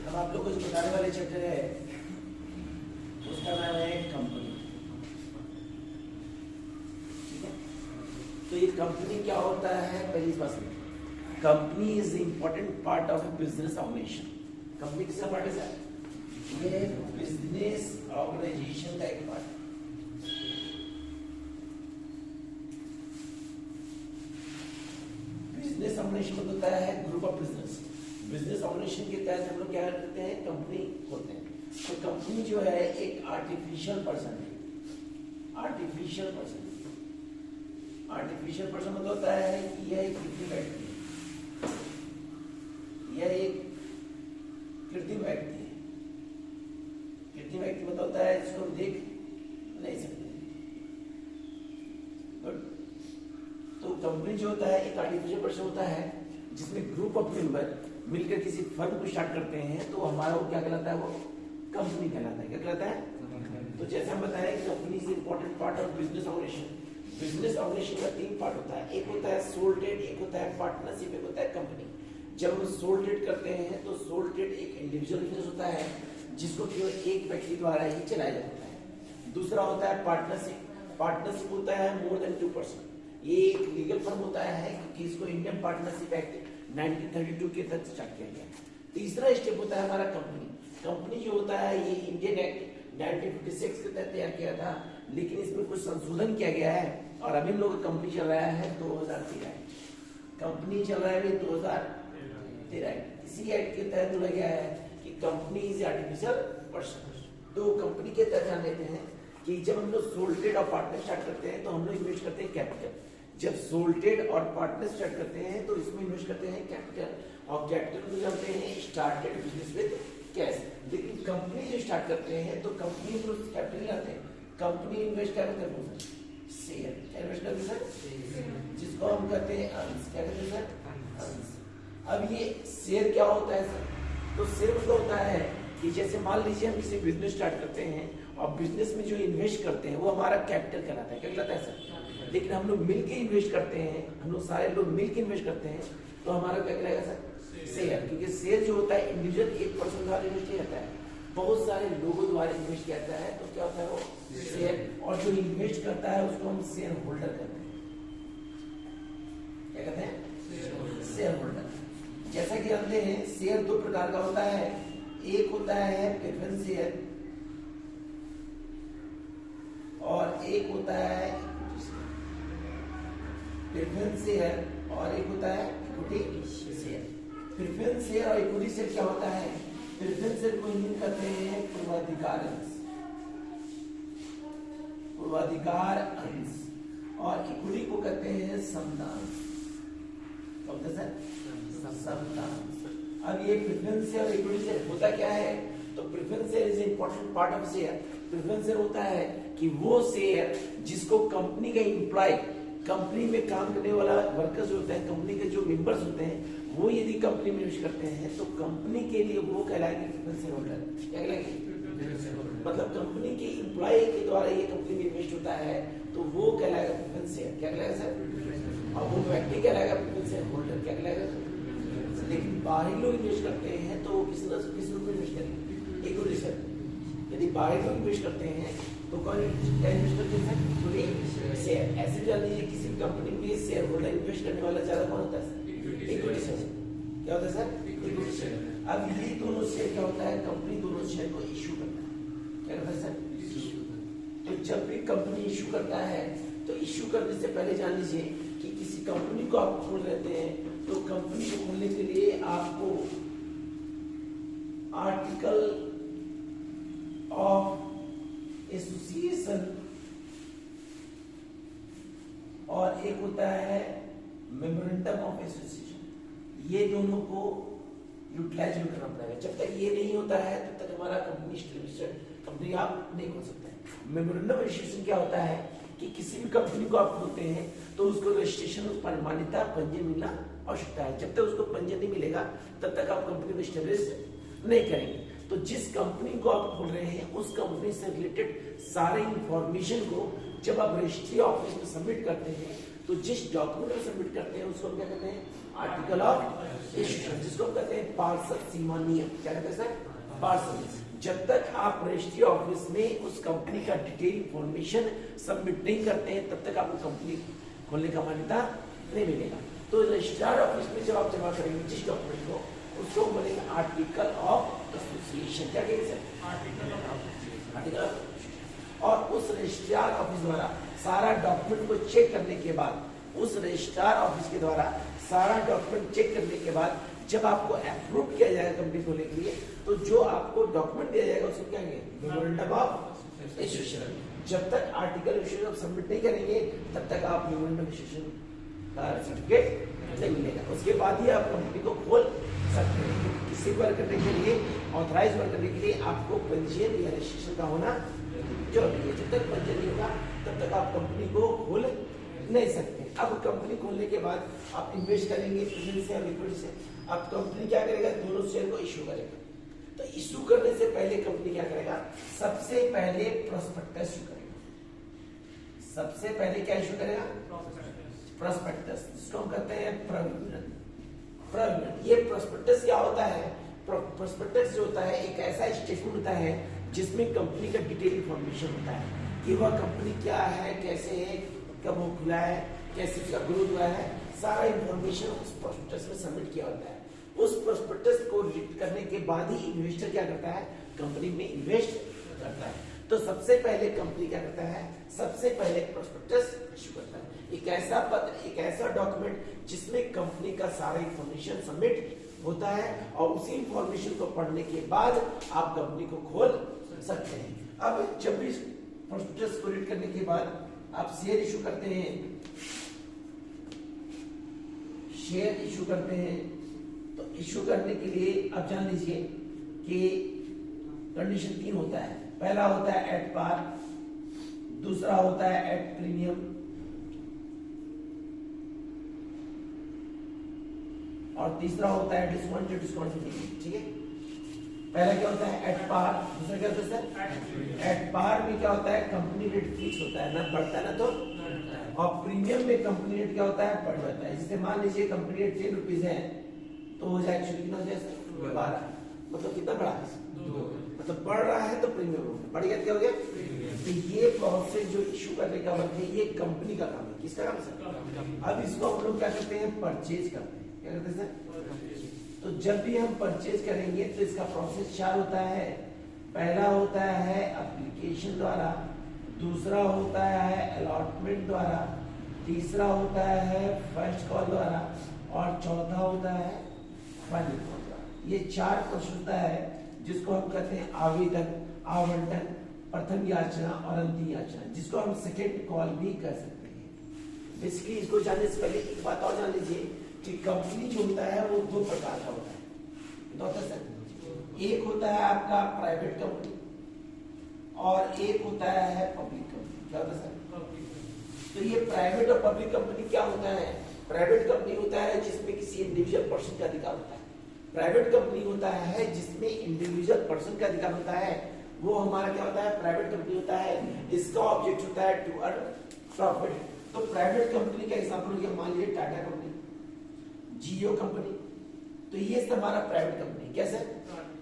हम आप लोग को जो बताने वाले चैप्टर है उसका नाम है कंपनी। ठीक है, तो ये कंपनी क्या होता है, पहली बात सुनिए। Company is the important part of business organization. Company किसका पार्ट है सर? ये बिजनेस ऑर्गेनाइजेशन का एक पार्ट। बिजनेस ऑर्गेनाइजेशन होता है group of business. Business organization के तहत हम लोग क्या करते हैं, कंपनी होते हैं। तो कंपनी जो है एक आर्टिफिशियल पर्सन है। आर्टिफिशियल पर्सन मतलब होता है कि यह एक कृत्रिम व्यक्ति है। यह एक कृत्रिम व्यक्ति है। कृत्रिम व्यक्ति मतलब होता है जिसको हम देख नहीं सकते। तो कंपनी जो होता है एक आर्टिफिशियल पर्सन होता है जिसमें ग्रुप ऑफ मेंबर मिलकर किसी फर्म को स्टार्ट करते हैं, तो हमारा वो क्या कहलाता है, वो कंपनी कहलाता है। क्या कहलाता है? तो जैसे हम बताएं कि company is important part of business organization. Business organization का 3 पार्ट होता है। एक होता है सोल ट्रेड, एक होता है पार्टनरशिप, एक होता है कंपनी। जब हम सोल ट्रेड करते हैं तो सोल ट्रेड एक इंडिविजुअल बिजनेस होता है जिसको केवल एक व्यक्ति द्वारा ही चलाया जाता है। दूसरा होता है पार्टनरशिप। पार्टनरशिप होता है मोर देन 2%। ये एक लीगल फर्म होता है क्योंकि इसको इंडियन पार्टनरशिप एक्ट 1932 के तहत स्टार्ट किया गया। तीसरा स्टेप होता है हमारा कंपनी। कंपनी जो होता है ये इंडियन एक्ट 1956 के तहत तैयार किया था, लेकिन इसमें कुछ संशोधन किया गया है और अभी हम लोग का कंपनी चल रहा है 2013। कंपनी चल रहा है अभी 2013। इसी एक्ट के तहत बोला गया है कि कंपनी इज आर्टिफिशियल पर्सन। तो कंपनी के तहत जान लेते हैं कि जब हम लोग सोल ट्रेड और पार्टनर स्टार्ट करते हैं तो हम लोग इन्वेस्ट करते हैं कैपिटल। जब सोल ट्रेड और पार्टनर स्टार्ट करते हैं तो इसमें इन्वेस्ट करते हैं कैपिटल। और कैपिटल को जानते हैं स्टार्टेड बिजनेस विद कैश। लेकिन कंपनी जो स्टार्ट करते हैं तो कंपनी में कैपिटल नहीं आते हैं। कंपनी इन्वेस्ट क्या करते हैं, शेयर। क्या इन्वेस्ट करते हैं सर? जिसको हम कहते हैं अंश। क्या कहते हैं सर? अंश। अब ये शेयर क्या होता है सर? तो शेयर मतलब होता है कि जैसे मान लीजिए हम किसी बिजनेस स्टार्ट करते हैं और बिजनेस में जो इन्वेस्ट करते हैं वो हमारा कैपिटल कहलाता है। क्या कहलाता है सर? लेकिन हम लोग मिलके इन्वेस्ट करते हैं, हम लोग सारे लोग मिलके इन्वेस्ट करते हैं तो हमारा क्या कहलाएगा सर? शेयर। क्योंकि शेयर जो होता है इंडिविजुअल एक पर्सन द्वारा इन्वेस्ट किया जाता है, बहुत सारे लोगों द्वारा इन्वेस्ट किया जाता है, तो क्या होता है वो शेयर। और जो इन्वेस्ट करता है उसको हम शेयर होल्डर कहते हैं। क्या कहते हैं? Share holder. जैसा कि जानते हैं शेयर 2 प्रकार का होता है। एक होता है प्रेफरेंस शेयर और एक होता है प्रेफरेंस शेयर और एक होता है इक्विटी शेयर। प्रेफरेंस शेयर और इक्विटी शेयर क्या होता है? प्रेफरेंस शेयर को हिंदी कहते हैं पूर्वाधिकार अंश। पूर्वाधिकार अंश। और इक्विटी को कहते हैं समदांश। क्या होता है सर? समदांश। अब ये प्रेफरेंस शेयर और इक्विटी शेयर होता क्या है? तो preference share is important part of share. Preference share होता है कि वो शेयर जिसको कंपनी का एम्प्लॉय, कंपनी में काम करने वाला वर्कर्स होते हैं, कंपनी के जो मेंबर्स होते हैं, वो यदि कंपनी में इन्वेस्ट करते हैं तो कंपनी के लिए वो कहलाएंगे प्रेफरेंस शेयर होल्डर। क्या कहलाएंगे? मतलब कंपनी के एम्प्लॉय के द्वारा ये कंपनी में इन्वेस्ट होता है तो वो कहलाएगा प्रेफरेंस शेयर। क्या कहलाएगा सर? और वो व्यक्ति कहलाएगा प्रेफरेंस शेयर होल्डर। क्या कहलाएगा? लेकिन बाहरी लोग इन्वेस्ट करते हैं तो वो किस रूप में इन्वेस्ट करेंगे? Equity share. यदि बाहरी लोग इन्वेस्ट करते हैं तो कौन इन्वेस्ट करते हैं? Equity share. ऐसे जान लीजिए किसी कंपनी में शेयर होल्डर इन्वेस्ट करने वाला ज्यादा कौन होता है? Equity share. क्या होता है सर? Equity share. अब ये दोनों शेयर क्या होता है? कंपनी दोनों शेयर को इश्यू करता है। क्या करता है सर? तो जब भी कंपनी इश्यू करता है तो इश्यू करने से पहले जान लीजिए कि किसी कंपनी को आप खोल लेते हैं तो कंपनी को खोलने के लिए आपको आर्टिकल ऑफ एसोसिएशन और एक होता है मेमोरेंडम ऑफ एसोसिएशन, ये दोनों को यूटिलाइज करना पड़ेगा। जब तक ये नहीं होता है तब तक हमारा कंपनी आप नहीं खोल सकते। मेमोरेंडम ऑफ एसोसिएशन क्या होता है कि किसी भी कंपनी को आप खोलते हैं तो उसको रजिस्ट्रेशन, मान्यता, पंजीयन मिलना आवश्यकता है। जब तक उसको पंजीयन नहीं मिलेगा तब तक आप कंपनी को एस्टेब्लिश नहीं करेंगे। तो जिस कंपनी को आप खोल रहे हैं उस कंपनी से रिलेटेड सारे इंफॉर्मेशन को जब आप रजिस्ट्री ऑफिस में सबमिट करते हैं तो जिस डॉक्यूमेंट को सबमिट करते हैं उसको हम क्या कहते हैं? आर्टिकल ऑफ एसोसिएशन, जिसको हम कहते हैं पार्षद सीमा नियम। क्या कहते हैं सर? पार्षद। जब तक आप रजिस्ट्री ऑफिस में उस कंपनी का डिटेल इंफॉर्मेशन सबमिट नहीं करते हैं, तब तक आपको कंपनी खोलने का मान्यता नहीं मिलेगा। तो रजिस्ट्रार ऑफिस में जब आप जमा करेंगे जिस डॉक्यूमेंट को, उसको बोलेंगे आर्टिकल ऑफ एसोसिएशन। क्या कहेंगे सर? Article of. और उस रजिस्ट्रार ऑफिस द्वारा सारा डॉक्यूमेंट को चेक करने के बाद, उस रजिस्ट्रार ऑफिस के द्वारा सारा डॉक्यूमेंट चेक करने के बाद जब आपको अप्रूव किया जाएगा कंपनी खोलने के लिए, तो जो आपको डॉक्यूमेंट दिया जाएगा उसको क्या कहेंगे? Memorandum of association. जब तक आर्टिकल एसोसिएशन सबमिट नहीं करेंगे, तब तक आप मेमोरेंडम एसोसिएशन का सर्टिफिकेट नहीं मिलेगा। उसके बाद ही आप कंपनी को खोल सकते हैं। किसी वर्क करने के लिए, ऑथराइज वर्क करने के लिए आपको पंजीयन या रजिस्ट्रेशन का होना जरूरी है। जब तक पंजीयन नहीं होगा, तब तक आप कंपनी को खोल नहीं सकते। अब कंपनी खोलने के बाद आप इन्वेस्ट करेंगे प्रेफरेंस से या लिक्विड से। अब कंपनी क्या करेगा? दोनों शेयर को इश्यू करेगा। तो इश्यू करने से पहले कंपनी क्या करेगा? सबसे पहले प्रोस्पेक्टस इश्यू करेगा। सबसे पहले क्या इश्यू करेगा? प्रोस्पेक्टस, जिसको हम कहते हैं प्रविवरण। प्रविवरण, ये प्रोस्पेक्टस क्या होता है? प्रोस्पेक्टस जो होता है एक ऐसा स्टेटमेंट होता है जिसमें कंपनी का डिटेल इंफॉर्मेशन होता है कि वह कंपनी क्या है, कैसे है, कब वो खुला है, कैसे उसका ग्रोथ हुआ है, सारा इंफॉर्मेशन उस प्रोस्पेक्टस में सबमिट किया होता है। उस प्रोस्पेक्टस को रीड करने के बाद ही इन्वेस्टर क्या करता है? कंपनी में इन्वेस्ट करता है। तो सबसे पहले कंपनी क्या करता है? सबसे पहले प्रोस्पेक्टस इश्यू करता है। एक ऐसा पत्र, एक ऐसा डॉक्यूमेंट जिसमें कंपनी का सारा इंफॉर्मेशन सबमिट होता है, और उसी इंफॉर्मेशन को पढ़ने के बाद आप कंपनी को खोल सकते हैं। अब जब भी प्रोस्पेक्टस को रीड करने के बाद आप शेयर इशू करते हैं, शेयर इशू करते हैं, तो इशू करने के लिए आप जान लीजिए कि कंडीशन 3 होता है। पहला होता है एट पार, दूसरा होता है एट प्रीमियम, और तीसरा होता है डिस्काउंट। ठीक है, पहला क्या होता है? At par. दूसरा क्या होता है सर? एट पार में क्या होता है? कंपनी रेट फिक्स होता है, ना बढ़ता है ना तो। और प्रीमियम में कंपनी रेट क्या होता है? बढ़ जाता है। जैसे मान लीजिए कंपनी रेट 10 रुपीज है, तो हो जाए एक्चुअली कितना हो जाए सर? 12। मतलब कितना बढ़ा? 2। मतलब बढ़ रहा है तो प्रीमियम हो गया, बढ़ गया क्या हो गया? तो ये प्रोसेस जो इशू करने का वर्क है, ये कंपनी का काम है। किसका काम है सर? अब इसको हम लोग क्या करते हैं? परचेज करते हैं। क्या करते हैं सर? तो जब भी हम परचेज करेंगे तो इसका प्रोसेस 4 होता है। पहला होता है एप्लीकेशन द्वारा, दूसरा होता है अलॉटमेंट द्वारा, तीसरा होता है फर्स्ट कॉल द्वारा, और चौथा होता है फाइनल कॉल द्वारा। ये 4 प्रोसेस होता है जिसको हम कहते हैं आवेदन, आवंटन, प्रथम याचना और अंतिम याचना, जिसको हम सेकेंड कॉल भी कर सकते हैं। बेसिकली इसको जानने से पहले एक बात और जान लीजिए कि कंपनी जो होता है वो 2 प्रकार का होता है। एक होता है आपका प्राइवेट कंपनी और एक होता है पब्लिक कंपनी। क्या होता है सर? तो ये प्राइवेट और पब्लिक कंपनी क्या होता है? प्राइवेट कंपनी होता है जिसमें किसी इंडिविजुअल पर्सन का अधिकार होता है। प्राइवेट कंपनी होता है जिसमें इंडिविजुअल पर्सन का अधिकार होता है। वो हमारा क्या होता है? प्राइवेट कंपनी होता है। इसका ऑब्जेक्ट होता है टू अर्न प्रॉफिट। तो प्राइवेट कंपनी का एग्जांपल लिया, मान लीजिए टाटा कंपनी, जियो कंपनी। तो ये सब हमारा प्राइवेट कंपनी। कैसे?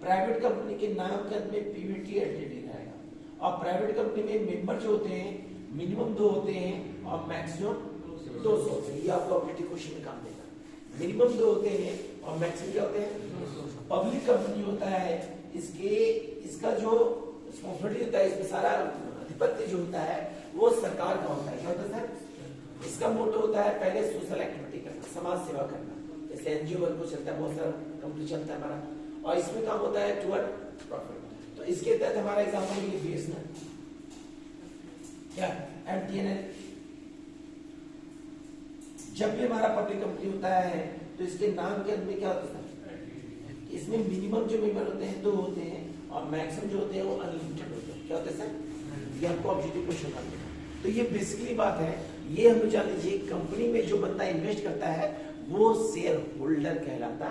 प्राइवेट कंपनी के नाम के अंत में पीवीटी एलटीडी रहेगा। और प्राइवेट कंपनी में मेंबर जो होते हैं मिनिमम 2 होते हैं और मैक्सिमम 200 होते हैं। ये आपको ऑब्जेक्टिव क्वेश्चन में काम देगा। मिनिमम 2 होते हैं और मैक्सिमम क्या होते हैं? 200। पब्लिक कंपनी होता है, इसका जो रिस्पॉन्सिबिलिटी होता है, इसमें सारा अधिपत्य जो होता है वो सरकार का होता है। क्या होता है सर? इसका मोटो होता है पहले सोशल एक्टिविटी करना, समाज सेवा करना। जैसे एनजीओ वर्क को चलता है, बहुत सारा कंपनी चलता है हमारा, और इसमें काम होता है टू अर्न प्रॉफिट। तो इसके तहत हमारा एग्जाम्पल ये बीएसएनएल, क्या एमटीएनएल। जब भी हमारा पब्लिक कंपनी होता है तो इसके नाम के अंदर क्या होता है? इसमें मिनिमम जो मेंबर होते हैं 2 होते हैं और मैक्सिमम जो होते हैं वो अनलिमिटेड होते हैं। क्या होता है सर? ये आपको ऑब्जेक्टिव क्वेश्चन का। तो ये बेसिकली बात है। ये हम जान लीजिए कंपनी में जो बंदा इन्वेस्ट करता है वो शेयर होल्डर कहलाता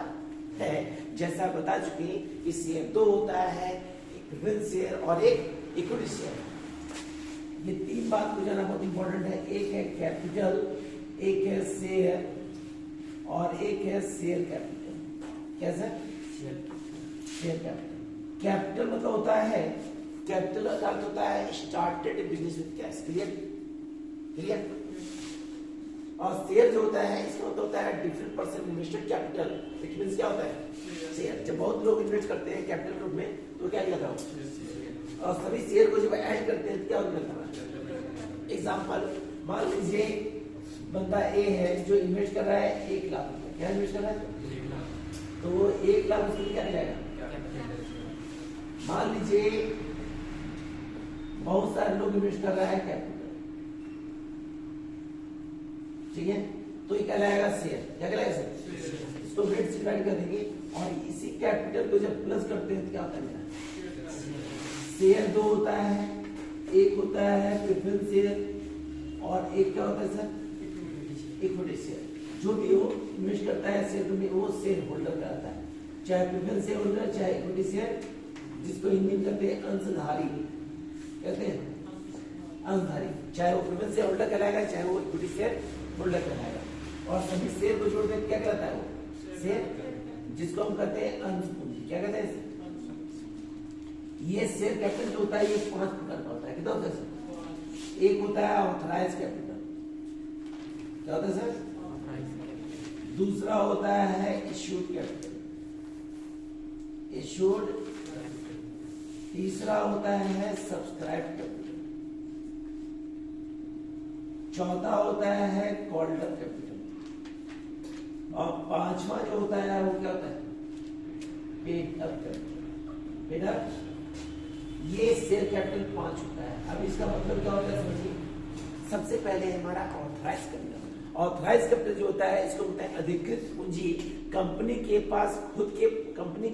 है। जैसा बता चुके कि शेयर 2 होता है, एक प्रेफरेंस शेयर और एक इक्विटी शेयर। ये 3 बात को जानना बहुत इंपॉर्टेंट है। एक है कैपिटल, एक है शेयर और एक है शेयर कैपिटल। क्या सर? Share capital. कैपिटल मतलब होता है, कैपिटल का अर्थ होता है started business with cash. Clear? और शेयर जो होता है इसका मतलब होता है different person invested capital. It means क्या होता है? शेयर। जब बहुत लोग इन्वेस्ट करते हैं कैपिटल ग्रुप में तो क्या कहता है? और सभी शेयर को जब ऐड करते हैं तो क्या होता है? एग्जांपल, मान लीजिए बंदा ए है जो इन्वेस्ट कर रहा है 1 लाख रुपए। क्या इन्वेस्ट कर रहा है? तो वो 1 लाख उसके लिए क्या मिलेगा? मान लीजिए बहुत सारे लोग इन्वेस्ट कर रहा है कैपिटल, ठीक है, तो ये कहलाएगा शेयर। क्या कहलाएगा सर? इसको रेट से डिवाइड कर देंगे और इसी कैपिटल को जब प्लस करते हैं तो क्या होता है? शेयर 2 होता है, एक होता है प्रेफरेंस शेयर और एक क्या होता है सर? Equity share. जो भी हो इन्वेस्ट करता है शेयर में वो शेयर होल्डर कहलाता है, चाहे प्रेफरेंस शेयर होल्डर चाहे इक्विटी शेयर, जिसको हिंदी में कहते हैं अंशधारी। कहते हैं अंशधारी, चाहे वो प्रेफरेंस शेयर होल्डर कहलाएगा चाहे वो इक्विटी शेयर होल्डर कहलाएगा। और सभी शेयर को जोड़ देते क्या कहलाता है? वो शेयर, जिसको हम कहते हैं अंश पूंजी। क्या कहते हैं? ये शेयर कैपिटल जो होता है ये 5 प्रकार का होता है। कितना होता है सर? एक होता है ऑथराइज कैपिटल। क्या होता है सर? दूसरा होता है इश्यूड कैपिटल, इश्यूड। तीसरा होता है सब्सक्राइब कैपिटल। चौथा होता है कॉल्ड अप कैपिटल। और 5वां जो होता है वो क्या होता है? Paid up capital. Paid up, ये शेयर कैपिटल 5 होता है। अब इसका मतलब क्या होता है समझिए। सबसे पहले हमारा ऑथराइज कैपिटल। ऑथराइज कैपिटल जो होता है इसको बोलते हैं अधिकृत पूंजी। कंपनी के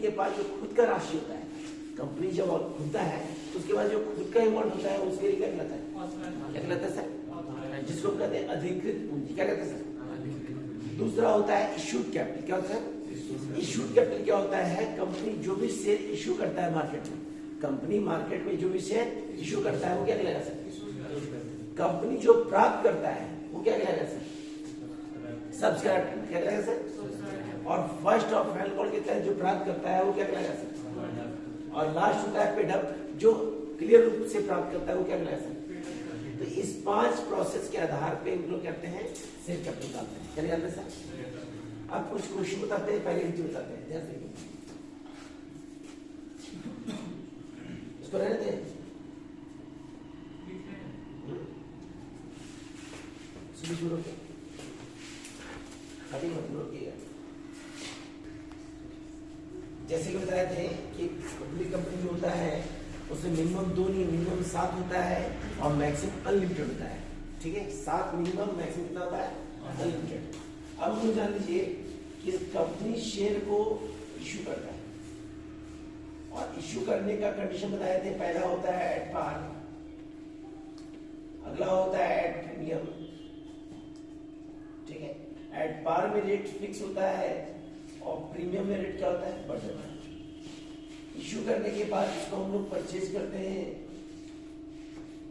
पास जो खुद का राशि होता है, कंपनी जब खुलता है तो उसके बाद जो खुद का अमाउंट होता है उसके लिए क्या कहलाता है? क्या कहलाता है सर? जिसको कहते हैं अधिकृत पूंजी। क्या कहते हैं सर? दूसरा होता है इश्यूड कैपिटल। क्या होता है? इश्यूड कैपिटल क्या होता है? कंपनी जो भी शेयर इश्यू करता है मार्केट में, कंपनी मार्केट में जो भी शेयर इश्यू करता है वो क्या कहलाएगा सर? कंपनी जो प्राप्त करता है वो क्या कहलाएगा सर? सब्सक्राइब। क्या कहलाएगा सर? और फर्स्ट और फाइनल कॉल के तहत जो प्राप्त करता है वो क्या कहलाएगा सर? और लास्ट होता है पेड अप, जो क्लियर रूप से प्राप्त करता है वो क्या कहलाएगा सर? तो इस 5 प्रोसेस के आधार पे हम लोग कहते हैं शेयर कैपिटल निकालते हैं। क्या निकालते हैं सर? अब कुछ क्वेश्चन बताते हैं, पहले हिंदी बताते हैं। ध्यान से इसको रहने दें। शुरू जैसे कि बताए थे कि कंपनी जो होता है उसमें मिनिमम 2 नहीं मिनिमम 7 होता है और मैक्सिमम अनलिमिटेड होता है। ठीक है, 7 मिनिमम, मैक्सिमम कितना होता है? अनलिमिटेड। अब हम जान लीजिए कि कंपनी शेयर को इश्यू करता है और इश्यू करने का कंडीशन बताए थे। पहला होता है एट पार, अगला होता है एट प्रीमियम। ठीक है, एट पार में रेट फिक्स होता है और प्रीमियम में रेट क्या होता है? बढ़ जाता है। इश्यू करने के बाद इसको हम लोग परचेज करते हैं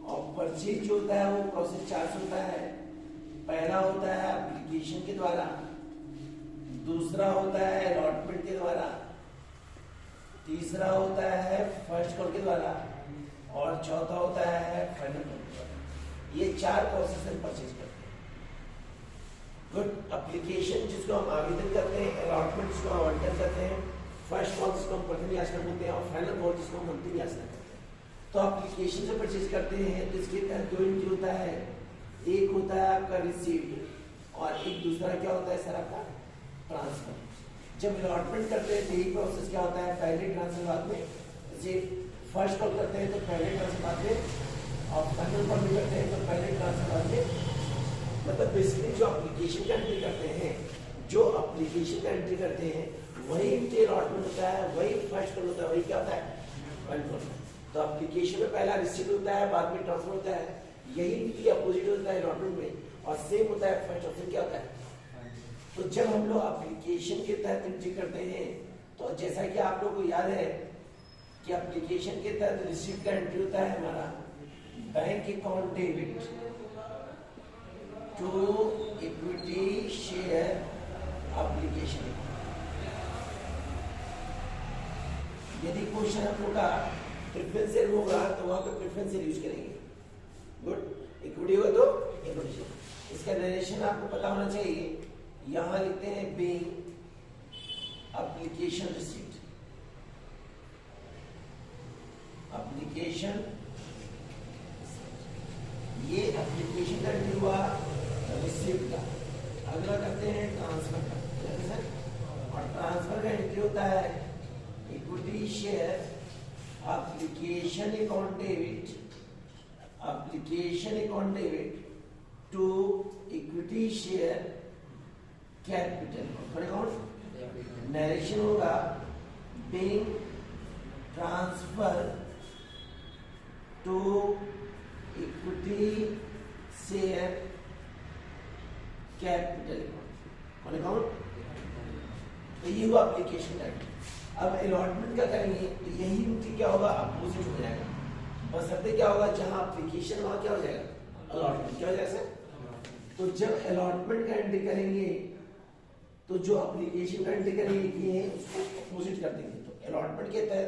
और परचेज जो होता है वो प्रोसेस चार्ज होता है। पहला होता है एप्लीकेशन के द्वारा, दूसरा होता है अलॉटमेंट के द्वारा, तीसरा होता है फर्स्ट कॉल के द्वारा और चौथा होता है फाइनल कॉल के द्वारा। ये 4 प्रोसेस में परचेज करते हैं। गुड। एप्लीकेशन जिसको हम आवेदन करते हैं, अलॉटमेंट जिसको हम आवंटन करते हैं, फर्स्ट कॉल जिसको हम प्रथम याचना बोलते हैं और फाइनल कॉल जिसको हम अंतिम याचना करते हैं। तो एप्लीकेशन से परचेज करते हैं तो इसके तहत 2 एंट्री होता है। एक होता है आपका रिसीव्ड और एक दूसरा क्या होता है सर? आपका ट्रांसफर। जब अलॉटमेंट करते हैं तो यही प्रोसेस क्या होता है? पहले ट्रांसफर बाद में, जैसे फर्स्ट कॉल करते हैं तो पहले ट्रांसफर बाद में और फाइनल कॉल भी करते हैं तो पहले ट्रांसफर बाद में। मतलब बेसिकली जो एप्लीकेशन का एंट्री करते हैं, जो एप्लीकेशन का एंट्री करते हैं वही इनके अलॉटमेंट होता है, वही फर्स्ट कॉल होता है, वही क्या होता है? Final call. तो एप्लीकेशन में पहला रिसीव होता है, बाद में ट्रांसफर होता है। यही इनकी अपोजिट होता है अलॉटमेंट में और सेम होता है फर्स्ट ऑप्शन क्या होता है? तो जब हम लोग एप्लीकेशन के तहत एंट्री करते हैं तो जैसा कि आप लोगों को याद है कि एप्लीकेशन के तहत रिसीव का एंट्री होता है हमारा bank account debit to equity share application. यदि क्वेश्चन हम लोग का प्रेफरेंशियल होगा तो वहां पे प्रेफरेंशियल यूज करेंगे। गुड। इक्विटी होगा तो इक्विटी। इसका नरेशन आपको पता होना चाहिए। यहां लिखते हैं बीइंग एप्लीकेशन रिसीप्ट। एप्लीकेशन, ये एप्लीकेशन का एंट्री हुआ रिसीप्ट का। अगला करते हैं ट्रांसफर का। और ट्रांसफर का एंट्री होता है equity share application account debit, application account debit to equity share capital account. Narration होगा being transfer to equity share capital account. तो ये हुआ एप्लीकेशन का। अब अलॉटमेंट का करेंगे तो यही उनकी क्या होगा, अपोजिट हो जाएगा। बस अब क्या होगा, जहां एप्लीकेशन वहां क्या हो जाएगा, अलॉटमेंट। क्या हो जाएगा सर? तो जब अलॉटमेंट का एंट्री करेंगे तो जो एप्लीकेशन का एंट्री करेंगे ये उसको अपोजिट कर देंगे। तो अलॉटमेंट के तहत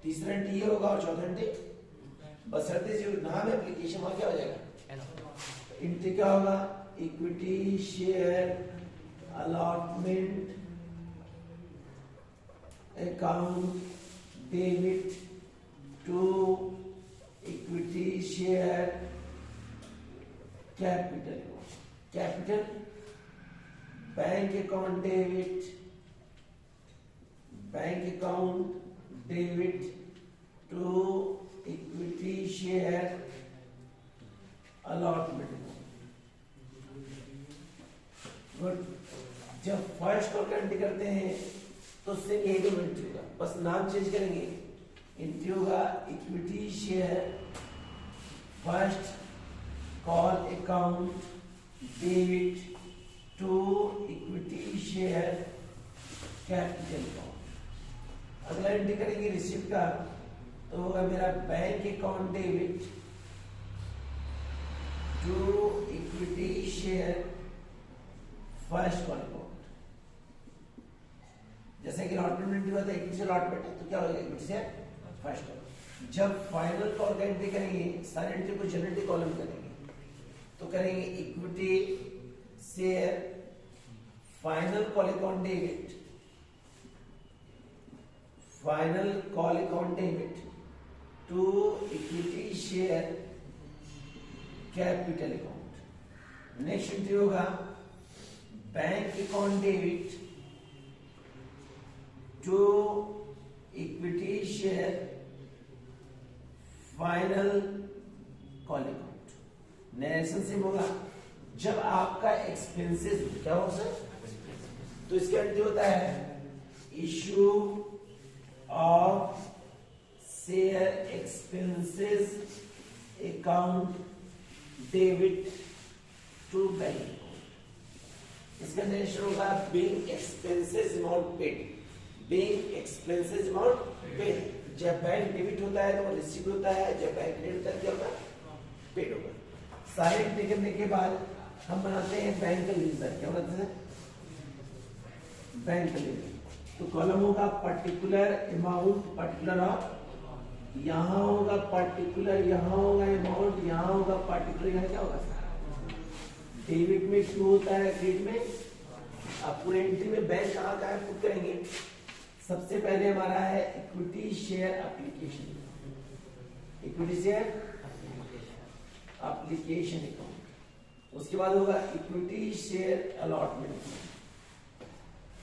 तीसरा एंट्री ये होगा और चौथा एंट्री, बशर्ते जो नाम एप्लीकेशन वहां क्या हो जाएगा, एंट्री क्या होगा, equity share allotment account debit to equity share capital. Capital bank account debit, bank account debit to equity share allotment. Good. जब फर्स्ट को एंट्री करते हैं तो उससे एंट्री होगा, बस नाम चेंज करेंगे। एंट्री होगा equity share first call account debit to equity share capital account. अगला एंट्री करेंगे रिसिप्ट का, तो होगा मेरा bank account debit to equity share first call account. जैसे कि अलॉटमेंट एंट्री हुआ था इक्विटी से अलॉटमेंट है, तो क्या हो जाएगा, इक्विटी से फर्स्ट। जब फाइनल कॉल का एंट्री करेंगे, सारे एंट्री को जनरल कॉलम करेंगे, तो करेंगे equity share final call account debit, final call account debit to equity share capital account. Next entry होगा bank account debit to equity share final call account. Narration से होगा जब आपका एक्सपेंसेस क्या हो सर, तो इसका एंट्री होता है issue of share expenses account debit to bank account. इसका नरेशन होगा being expenses amount paid, being expenses amount paid. जब बैंक डेबिट होता है तो वो रिसीव होता है, जब बैंक क्रेडिट होता है क्या होगा, पेड होगा। सारे एंट्री करने के बाद हम बनाते हैं बैंक लीजर। क्या बनाते हैं, बैंक लीजर। तो कॉलम होगा पर्टिकुलर अमाउंट, पर्टिकुलर ऑफ, यहाँ होगा पर्टिकुलर, यहाँ होगा अमाउंट, यहाँ होगा पर्टिकुलर, यहाँ क्या होगा डेबिट में क्यों होता है, क्रेडिट में। अब पूरे एंट्री में बैंक कहाँ का है पुट करेंगे। सबसे पहले हमारा है equity share application, equity share application account. उसके बाद होगा equity share allotment,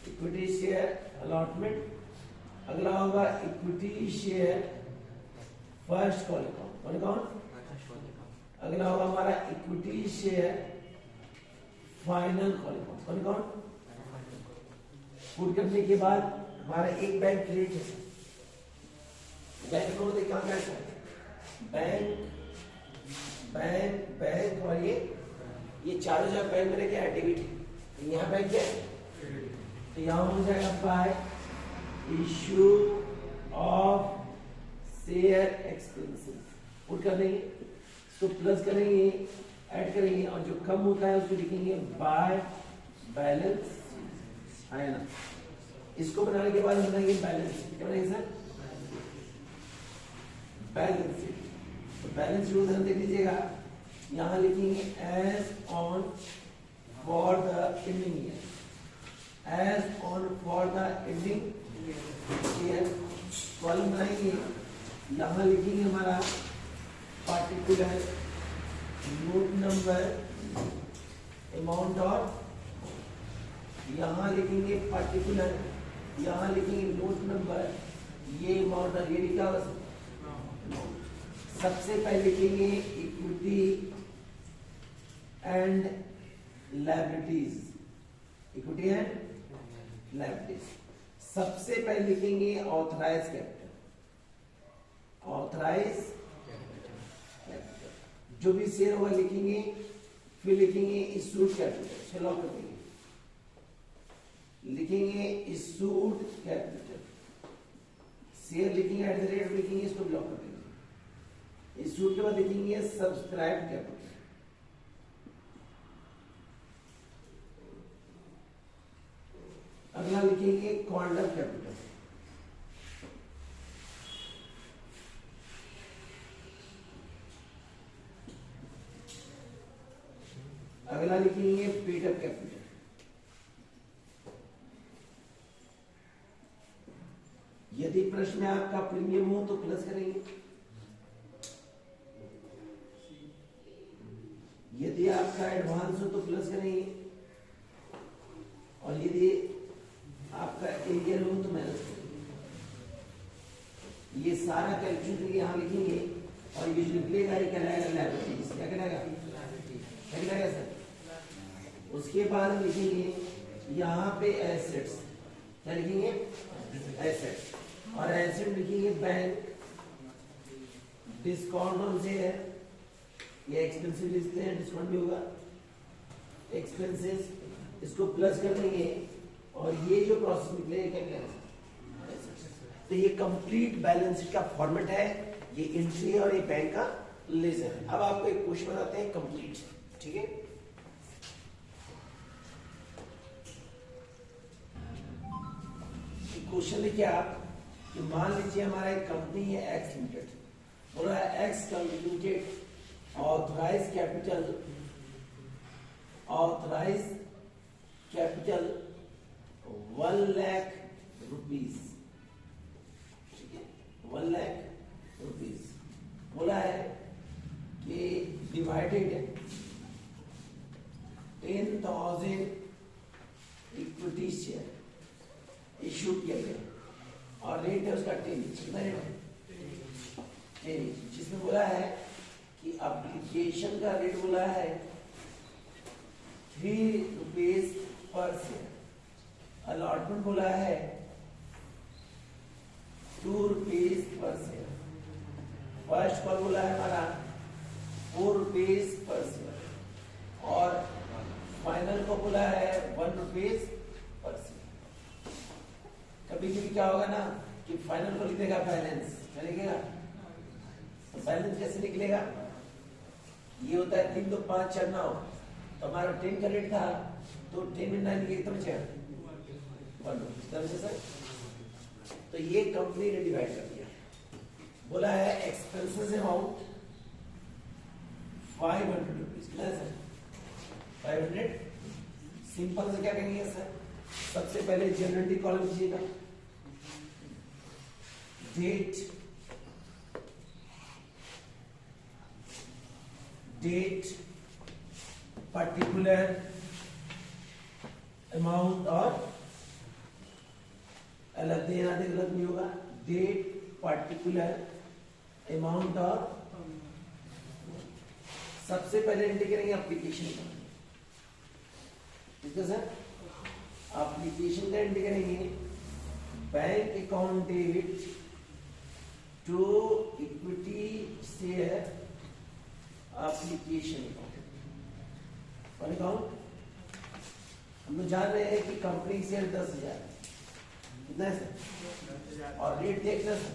equity share allotment. अगला होगा equity share first call account, कौन अकाउंट। अगला होगा हमारा equity share final call account, कौन अकाउंट। पुट करने के बाद हमारा एक बैंक क्रेडिट है, बैंक अकाउंट कहाँ का है, बैंक बैंक बैंक, और ये चारों जगह बैंक में क्या है, डेबिट है। यहाँ बैंक क्या है, तो यहाँ हो जाएगा bye issue of share expenses. Put कर देंगे, इसको प्लस करेंगे, ऐड करेंगे, और जो कम होता है उसको लिखेंगे बाय बैलेंस। है ना। इसको बनाने के बाद बनाएंगे बैलेंस शीट। क्या बनाएंगे सर? Balance sheet. तो बैलेंस शीट उदाहरण देख लीजिएगा, यहाँ लिखेंगे as on for the ending year, as on for the ending year column बनाएंगे, यहाँ लिखेंगे हमारा पार्टिकुलर नोट नंबर अमाउंट और यहाँ लिखेंगे पार्टिकुलर, यहाँ लिखेंगे नोट नंबर, ये अमाउंट और ये लिखा होगा। सबसे पहले लिखेंगे equity and liabilities, equity and liabilities. सबसे पहले लिखेंगे ऑथराइज कैपिटल, ऑथराइज कैपिटल जो भी शेयर होगा लिखेंगे, फिर लिखेंगे इशूड कैपिटल, चलो कर देंगे, लिखेंगे इशूड कैपिटल, शेयर लिखेंगे एट द रेट लिखेंगे, इसको ब्लॉक कर देंगे। इशूड के बाद लिखेंगे सब्सक्राइब कैपिटल, अगला लिखेंगे कॉल्डर कैपिटल, अगला लिखेंगे पेडअप कैपिटल, यदि प्रश्न में आपका प्रीमियम हो तो प्लस करेंगे, यदि आपका एडवांस हो तो प्लस करेंगे, और यदि आपका एरियर हो तो माइनस करेंगे। ये सारा कैलकुलेशन यहाँ लिखेंगे और ये जो निकलेगा ये कहलाएगा लायबिलिटीज। क्या कहलाएगा? क्या कहलाएगा सर? उसके बाद लिखेंगे यहाँ पे एसेट्स, क्या लिखेंगे? एसेट्स, और एसेट लिखेंगे बैंक, डिस्काउंट ऑन शेयर, ये एक्सपेंसिव लिखते हैं, डिस्काउंट भी होगा, एक्सपेंसेस, इसको प्लस कर देंगे, और ये जो प्रोसेस निकलेगा क्या कहलाएगा? तो ये कंप्लीट बैलेंस शीट का फॉर्मेट है, ये एंट्री है और ये बैंक का लेजर है। अब आपको एक क्वेश्चन बनाते हैं कंप्लीट, ठीक है? क्वेश्चन लिखिए आप कि मान लीजिए हमारा एक कंपनी है एक्स लिमिटेड, बोल रहा है X limited authorize capital, authorize capital 1 lakh rupees, ठीक है? 1 लाख रुपीज बोला है कि डिवाइडेड 10,000 इक्विटी शेयर इश्यू किया गया, और रेट है उसका 10, कितना रेट है? 10, जिसमें बोला है कि एप्लीकेशन का रेट बोला है 3 रुपीज पर शेयर, अलॉटमेंट बोला है 2 rupees per share, first call बोला है हमारा 4 रुपीज पर शेयर, और फाइनल को बोला है 1 रुपीज पर शेयर। कभी कभी क्या होगा ना कि फाइनल को लिखेगा बैलेंस, क्या लिखेगा? बैलेंस कैसे निकलेगा? ये होता है 3 2 5 4 9, तो हमारा 10 का रेट था, तो 10 में 9 कितना बचेगा? 1 रुपीज। तरह से सर, तो ये कंपनी ने डिवाइड कर दिया, बोला है एक्सपेंसेस अमाउंट 500 रुपीज, कितना है सर? 500। सिंपल से क्या कहेंगे सर? सबसे पहले जनरल कॉलम कीजिएगा, डेट, डेट, पर्टिकुलर अमाउंट, और अलग देना दे, गलत नहीं होगा, डेट, पर्टिकुलर अमाउंट, और सबसे पहले एंट्री करेंगे एप्लीकेशन का, ठीक है सर? एप्लीकेशन का एंट्री करेंगे, bank account debit to equity share application account. हम लोग जान रहे हैं कि कंपनी शेयर 10,000, कितना है सर? और रेट देखना सर,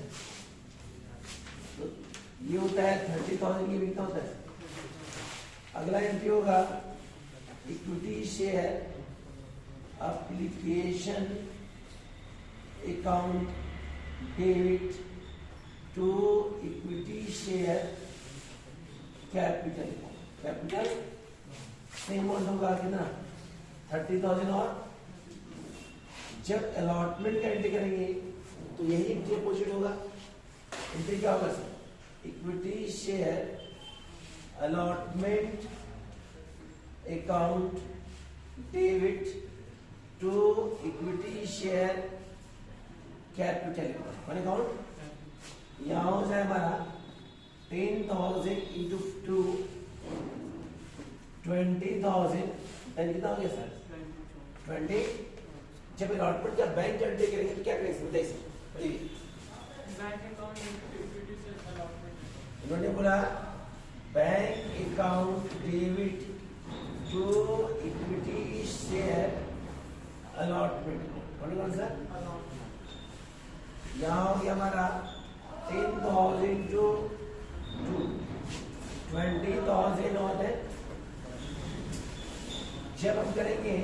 तो ये होता है 30,000, ये कितना होता है? अगला एंट्री होगा equity share application account debit to equity share capital same amount होगा कितना 30,000 और जब अलॉटमेंट का एंट्री करेंगे तो यही एंट्री अपोजिट होगा एंट्री क्या होगा sir equity share allotment account debit to equity share capital account यहाँ हो जाए हमारा 10,000 इंटू 2 20,000 कितना हो गया सर 20 जब अलॉटमेंट का बैंक एंट्री करेंगे तो क्या करेंगे बताइए इन्होंने बोला bank account debit to equity share allotment कौन सर यहाँ हो गया हमारा 10,000 टू 20,000 और है जब हम करेंगे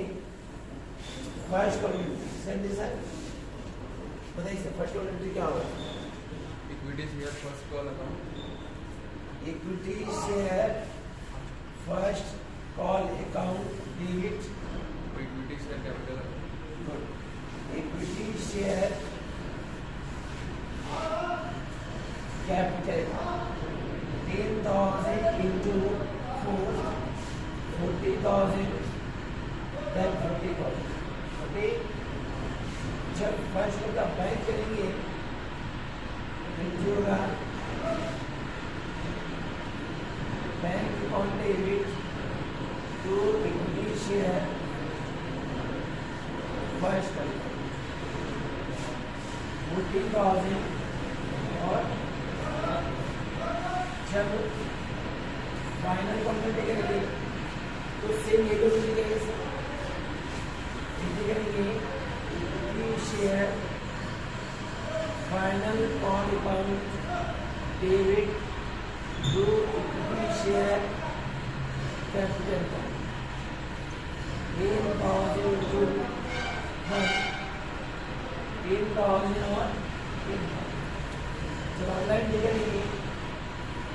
फर्स्ट कॉलम सर बताइए सर फर्स्ट कॉलम क्या होगा equity share first call account equity share first call account debit equity share capital equity share capital 10,000 into 4 40,000 then 40,000 okay जब फर्स्ट का बैंक करेंगे होगा bank account debit to equity share first 40,000 और जब final complete करेंगे तो same ये तो करेंगे equity share final call account debit to equity share capital 10,000 to 10,000 और जब ऑनलाइन करेंगे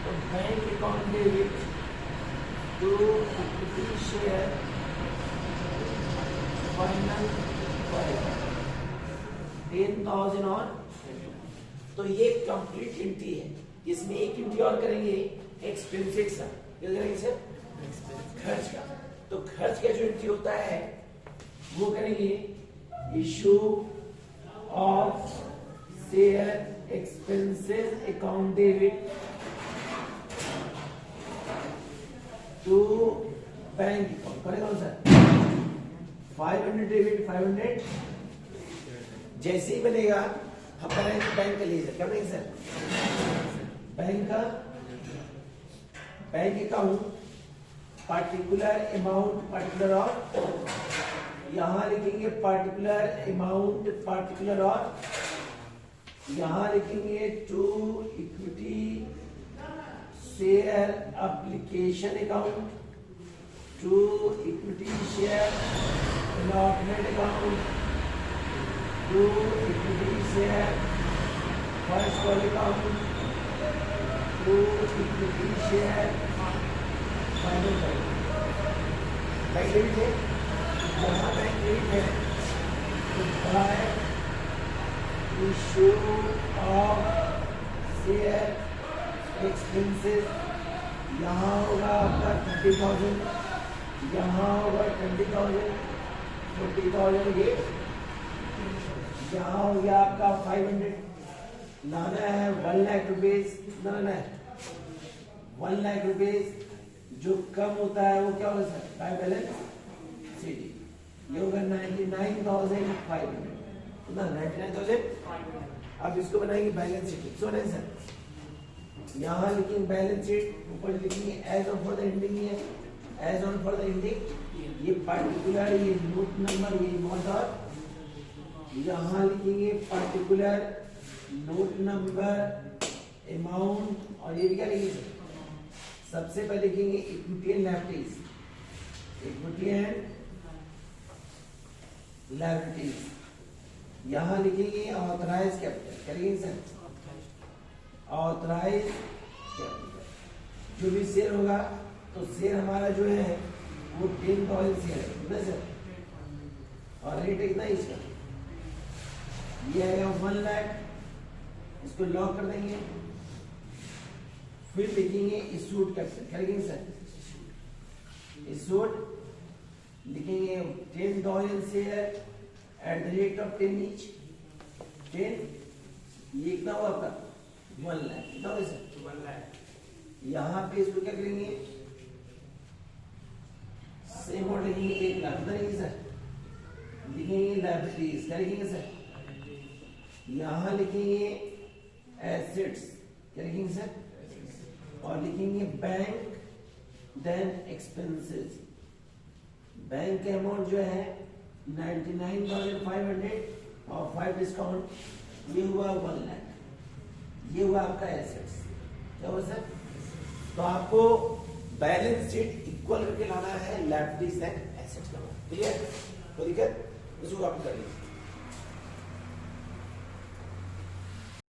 तो bank account debit to equity share final 10,000 और तो ये कंप्लीट एंट्री है इसमें एक एंट्री और करेंगे एक्सपेंसेस का क्या करेंगे सर खर्च का तो खर्च का जो एंट्री होता है वो करेंगे issue of share expenses account debit to bank account करेगा सर 500 डेबिट 500 जैसे ही बनेगा हम करेंगे बैंक का लीजिए क्या बनेगा sir bank account particular amount particular और यहां लिखेंगे पार्टिकुलर अमाउंट पार्टिकुलर और यहां लिखेंगे to equity share application account to equity share allotment account to equity share first call account to equity share final bank debit है यहाँ bank debit है तो बड़ा है इशू ऑफ शेयर एक्सपेंसेस यहाँ होगा आपका 30,000 यहाँ होगा 20,000 40,000 ये यहाँ हो गया आपका 500 लाना है 1 लाख रुपीज लाना है 1 लाख रुपीज जो कम होता है वो क्या होगा सर बाय बैलेंस शीट ये होगा 99,500 कितना 99,000 अब इसको बनाएंगे बैलेंस शीट सुने सर यहाँ लिखेंगे बैलेंस शीट ऊपर लिखेंगे as on for the ending है as on for the ending ये पार्टिकुलर ये नोट नंबर ये अमाउंट और यहाँ लिखेंगे पार्टिकुलर नोट नंबर अमाउंट और ये भी क्या लिखेंगे सबसे पहले लिखेंगे equity and liabilities equity and liabilities. यहां लिखेंगे ऑथराइज कैपिटल, करेंगे सर, ऑथराइज कैपिटल। जो भी शेयर होगा तो शेयर हमारा जो है वो 10,000 शेयर है ना सर, और रेट कितना है इसका, ये है 1 लाख, इसको लॉक कर देंगे। फिर लिखेंगे इशूड कैपिटल, क्या लिखेंगे सर, इशूड लिखेंगे 10,000 share at the rate of 10 each, 10, ये कितना हुआ आपका 1 लाख, कितना हुआ सर 1 लाख। यहाँ पे इसको क्या करेंगे, सेम और लिखेंगे 1 लाख, कितना लिखेंगे सर, लिखेंगे लायबिलिटीज, क्या लिखेंगे सर, यहाँ लिखेंगे एसेट्स, क्या लिखेंगे सर, और लिखेंगे बैंक देन एक्सपेंसेस। बैंक का अमाउंट जो है 99,500 और 5 डिस्काउंट, ये हुआ 1 लाख, ये हुआ आपका एसेट्स। क्या हुआ सर, तो आपको बैलेंस शीट इक्वल करके लाना है लायबिलिटीज एंड एसेट्स का। क्लियर, कोई दिक्कत, इसको आप कर लीजिए।